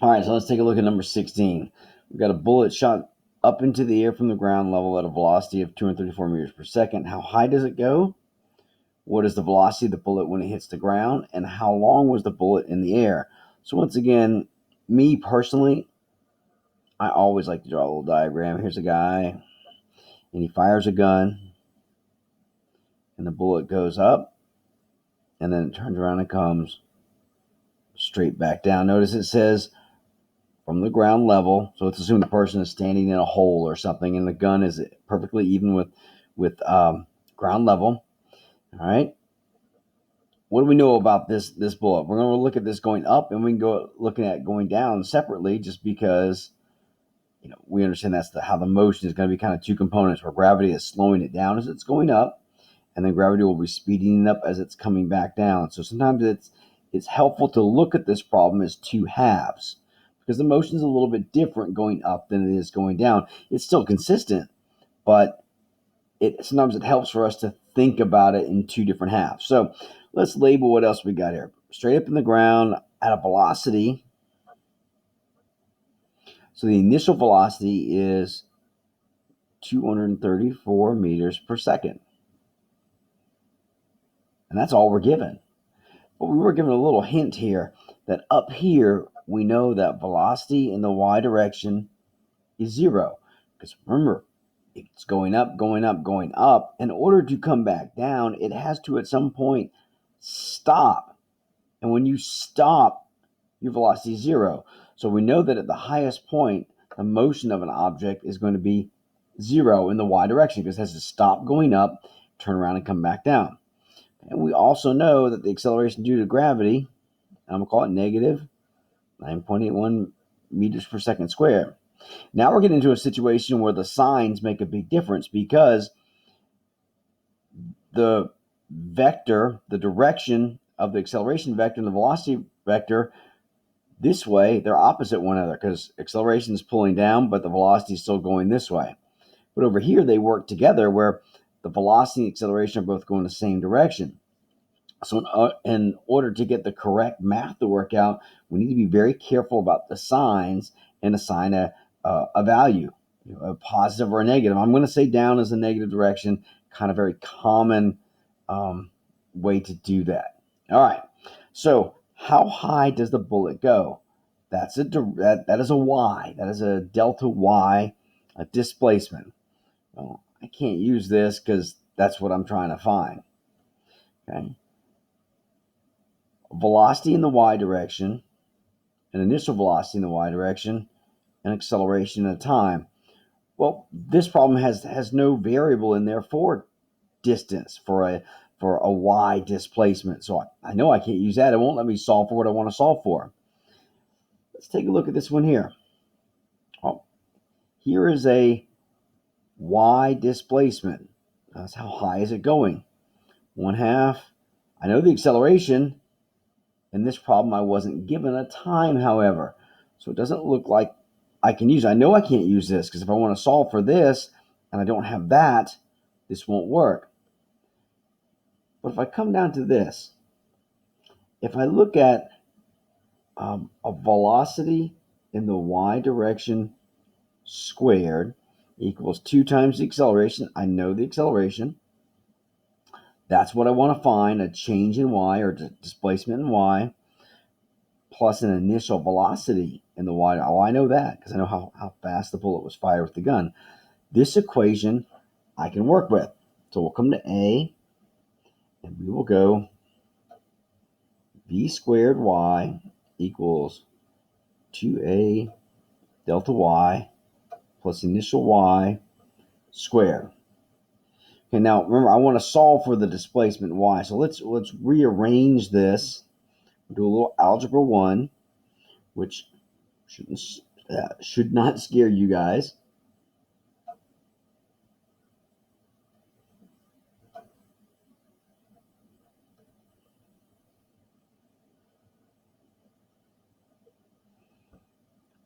All right, so let's take a look at number 16. We've got a bullet shot up into the air from the ground level at a velocity of 234 meters per second. How high does it go? What is the velocity of the bullet when it hits the ground? And how long was the bullet in the air? So once again, me personally, I always like to draw a little diagram. Here's a guy, and he fires a gun, and the bullet goes up, and then it turns around and comes straight back down. Notice it says from the ground level, so let's assume the person is standing in a hole or something, and the gun is perfectly even with ground level. All right. What do we know about this bullet? We're going to look at this going up, and we can go looking at going down separately, just because we understand that's how the motion is going to be kind of two components, where gravity is slowing it down as it's going up, and then gravity will be speeding it up as it's coming back down. So sometimes it's helpful to look at this problem as two halves, because the motion is a little bit different going up than it is going down. It's still consistent, but sometimes it helps for us to think about it in two different halves. So let's label what else we got here. Straight up in the ground at a velocity. So the initial velocity is 234 meters per second. And that's all we're given. But we were given a little hint here that up here, we know that velocity in the y direction is 0. Because remember, it's going up, going up, going up. In order to come back down, it has to at some point stop. And when you stop, your velocity is 0. So we know that at the highest point, the motion of an object is going to be 0 in the y direction, because it has to stop going up, turn around, and come back down. And we also know that the acceleration due to gravity, I'm going to call it negative 9.81 meters per second squared. Now we're getting into a situation where the signs make a big difference, because the vector, the direction of the acceleration vector and the velocity vector, this way, they're opposite one another, because acceleration is pulling down, but the velocity is still going this way. But over here, they work together, where the velocity and acceleration are both going the same direction. So in order to get the correct math to work out, we need to be very careful about the signs and assign a value, a positive or a negative. I'm going to say down is the negative direction, kind of very common way to do that. All right, so how high does the bullet go? That is a y. That is a delta y, a displacement. Well, I can't use this because that's what I'm trying to find. Okay. Velocity in the y direction, an initial velocity in the y direction, and acceleration at a time. Well, this problem has no variable in there for distance, for a y displacement. So I know I can't use that. It won't let me solve for what I want to solve for. Let's take a look at this one here. Oh, here is a y displacement. That's how high is it going? 1/2. I know the acceleration. In this problem, I wasn't given a time, however. So it doesn't look like I can use it. I know I can't use this, because if I want to solve for this and I don't have that, this won't work. But if I come down to this, if I look at a velocity in the y direction squared equals 2 times the acceleration. I know the acceleration. That's what I want to find, a change in y, or displacement in y, plus an initial velocity in the y. Oh, I know that because I know how fast the bullet was fired with the gun. This equation I can work with. So we'll come to A, and we will go v squared y equals 2a delta y plus initial y squared. Okay, now remember, I want to solve for the displacement y. So let's rearrange this. Do a little algebra 1, which should not scare you guys.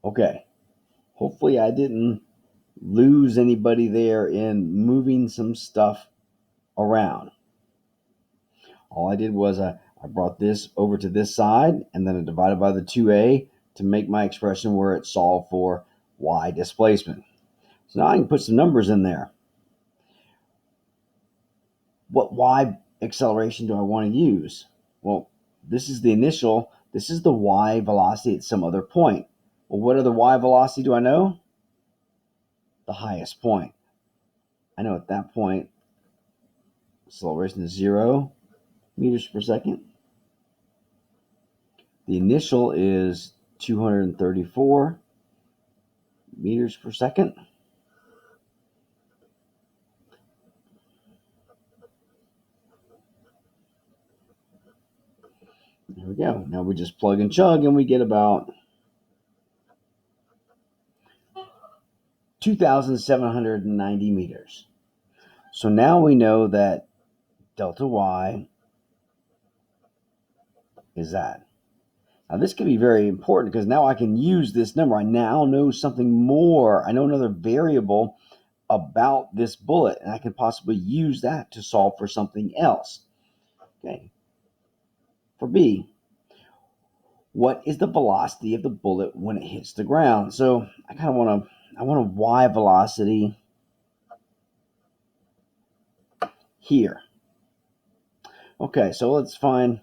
Okay, hopefully I didn't lose anybody there in moving some stuff around. All I did was I brought this over to this side, and then I divided by the 2a, to make my expression where it's solved for y displacement. So now I can put some numbers in there. What y acceleration do I want to use? Well, this is the initial, this is the y velocity at some other point. Well, what other y velocity do I know? The highest point. I know at that point, acceleration is 0 meters per second. The initial is 234 meters per second. There we go. Now we just plug and chug and we get about 2,790 meters. So now we know that delta y is that. Now this can be very important because now I can use this number. I now know something more. I know another variable about this bullet, and I can possibly use that to solve for something else. Okay. For B, what is the velocity of the bullet when it hits the ground? So I kind of want a y velocity here. Okay, so let's find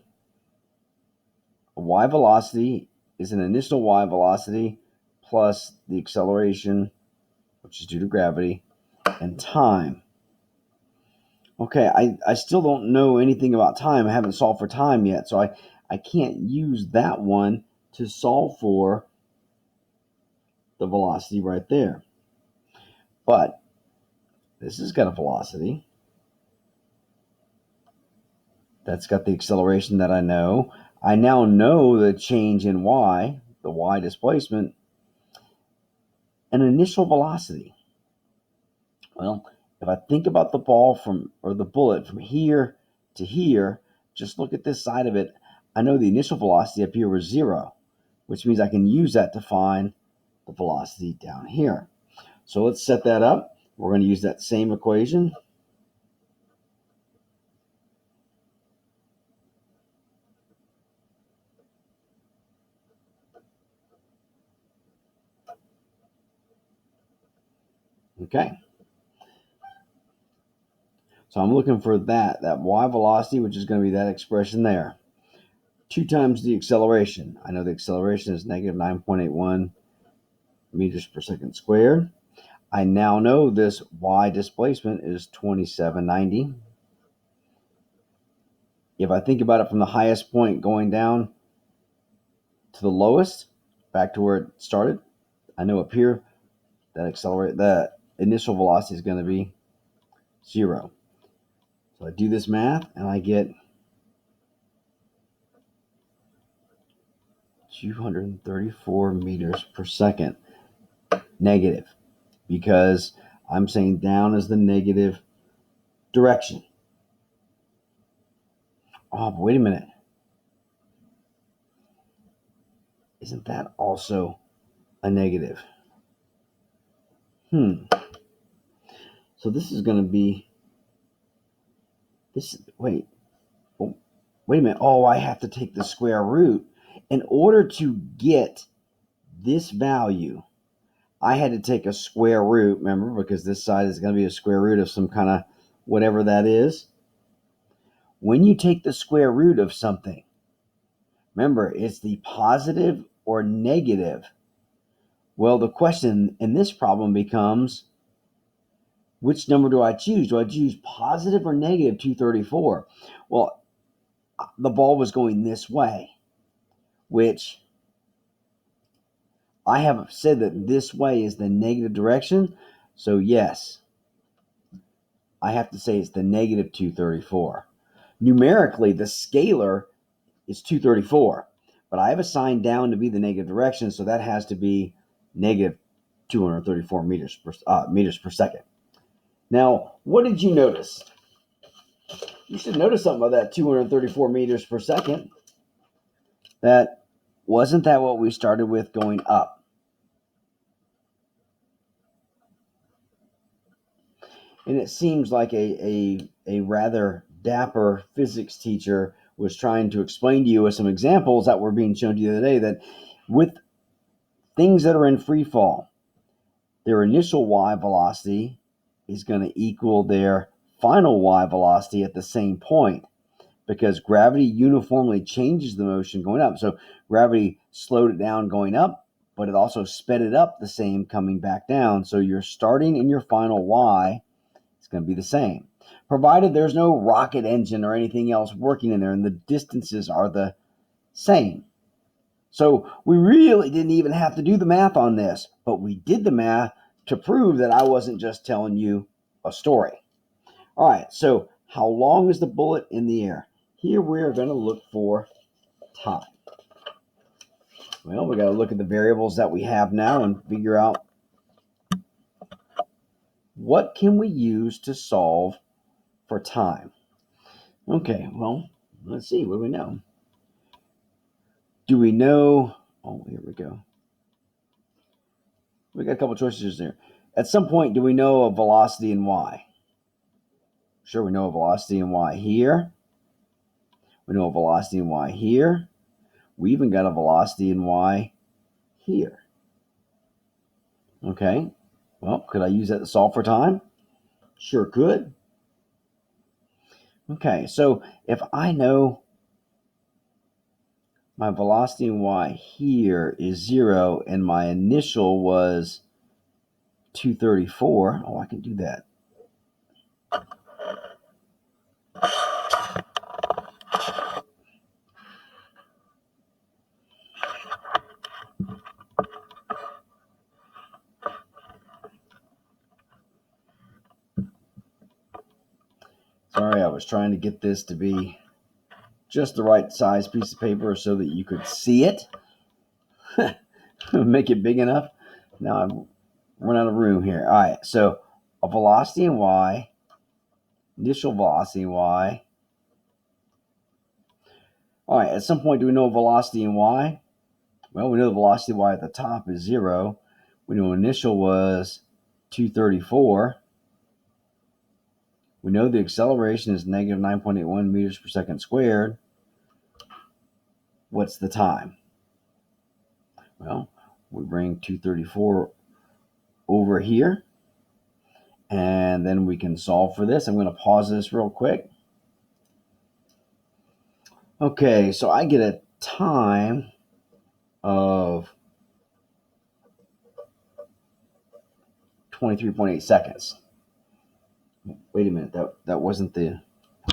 a y velocity is an initial y velocity plus the acceleration, which is due to gravity, and time. Okay, I still don't know anything about time. I haven't solved for time yet, so I can't use that one to solve for the velocity right there. But this has got a velocity. That's got the acceleration that I know. I now know the change in y, the y displacement, an initial velocity. Well, if I think about the ball or the bullet from here to here, just look at this side of it. I know the initial velocity up here was 0, which means I can use that to find the velocity down here. So let's set that up. We're going to use that same equation. Okay. So I'm looking for that y velocity, which is going to be that expression there. 2 times the acceleration. I know the acceleration is negative 9.81 meters per second squared. I now know this y displacement is 2790. If I think about it from the highest point going down to the lowest, back to where it started, I know up here that initial velocity is going to be 0. So I do this math and I get 234 meters per second negative, because I'm saying down is the negative direction. Oh, but wait a minute. Isn't that also a negative? So this is going to be this. Wait a minute. Oh, I have to take the square root. In order to get this value, I had to take a square root, remember, because this side is going to be a square root of some kind of whatever that is. When you take the square root of something, remember, it's the positive or negative. Well, the question in this problem becomes, which number do I choose? Do I choose positive or negative 234? Well, the ball was going this way, which I have said that this way is the negative direction. So yes, I have to say it's the negative 234. Numerically, the scalar is 234, but I have a sign down to be the negative direction, so that has to be negative 234 meters per second. Now, what did you notice? You should notice something about that 234 meters per second. Wasn't that what we started with going up? And it seems like a rather dapper physics teacher was trying to explain to you with some examples that were being shown to you the other day that with things that are in free fall, their initial y velocity is going to equal their final y velocity at the same point, because gravity uniformly changes the motion going up. So gravity slowed it down going up, but it also sped it up the same coming back down. So your starting and your final y is going to be the same, provided there's no rocket engine or anything else working in there and the distances are the same. So we really didn't even have to do the math on this, but we did the math to prove that I wasn't just telling you a story. All right, so how long is the bullet in the air? Here we're going to look for time. Well, we got to look at the variables that we have now and figure out what can we use to solve for time. Okay, well, let's see. What do we know? Do we know? Oh, here we go. We got a couple choices there. At some point, do we know a velocity in y? Sure, we know a velocity in y here. We know a velocity in y here. We even got a velocity in y here. Okay, well, could I use that to solve for time? Sure could. Okay, so if I know my velocity in y here is 0 and my initial was 234, oh, I can do that. Sorry, I was trying to get this to be just the right size piece of paper so that you could see it. Make it big enough. Now I'm running out of room here. All right, so a velocity in y, initial velocity in y. All right, at some point, do we know velocity in y? Well, we know the velocity y at the top is 0. We know initial was 234. We know the acceleration is negative 9.81 meters per second squared. What's the time? Well, we bring 234 over here, and then we can solve for this. I'm going to pause this real quick. Okay, so I get a time of 23.8 seconds. Wait a minute, that wasn't the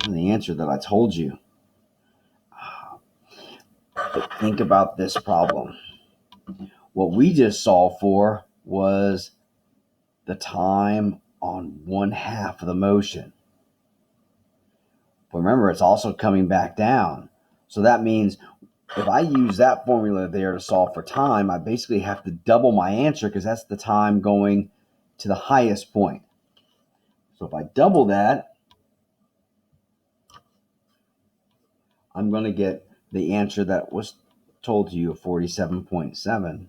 answer that I told you. But think about this problem. What we just solved for was the time on 1/2 of the motion. But remember, it's also coming back down. So that means if I use that formula there to solve for time, I basically have to double my answer because that's the time going to the highest point. So if I double that, I'm going to get the answer that was told to you of 47.7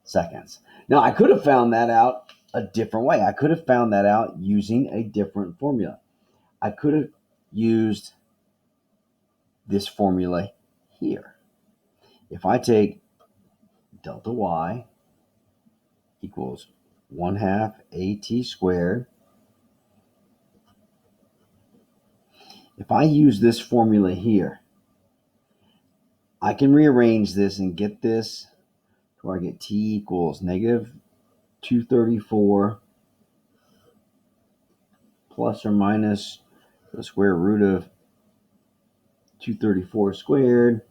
seconds. Now, I could have found that out a different way. I could have found that out using a different formula. I could have used this formula here. If I take delta y equals 1/2 at squared, if I use this formula here, I can rearrange this and get this to where I get t equals negative 234 plus or minus the square root of 234 squared.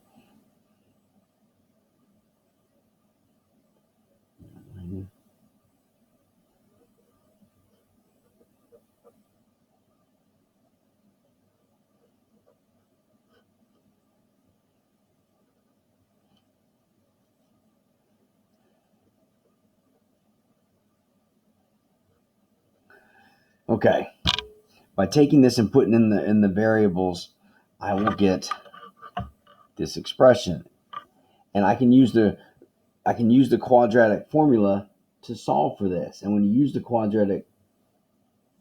Okay, by taking this and putting in the variables, I will get this expression, and I can use the quadratic formula to solve for this. And when you use the quadratic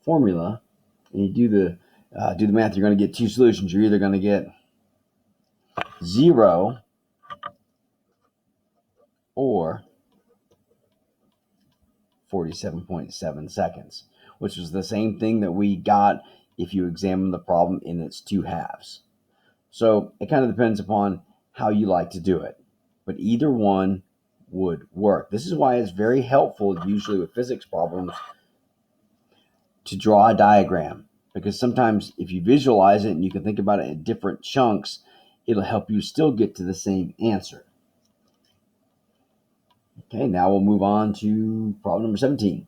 formula and you do the math, you're going to get two solutions. You're either going to get 0 or 47.7 seconds, which was the same thing that we got if you examine the problem in its two halves. So it kind of depends upon how you like to do it, but either one would work. This is why it's very helpful, usually with physics problems, to draw a diagram, because sometimes if you visualize it and you can think about it in different chunks, it'll help you still get to the same answer. Okay, now we'll move on to problem number 17.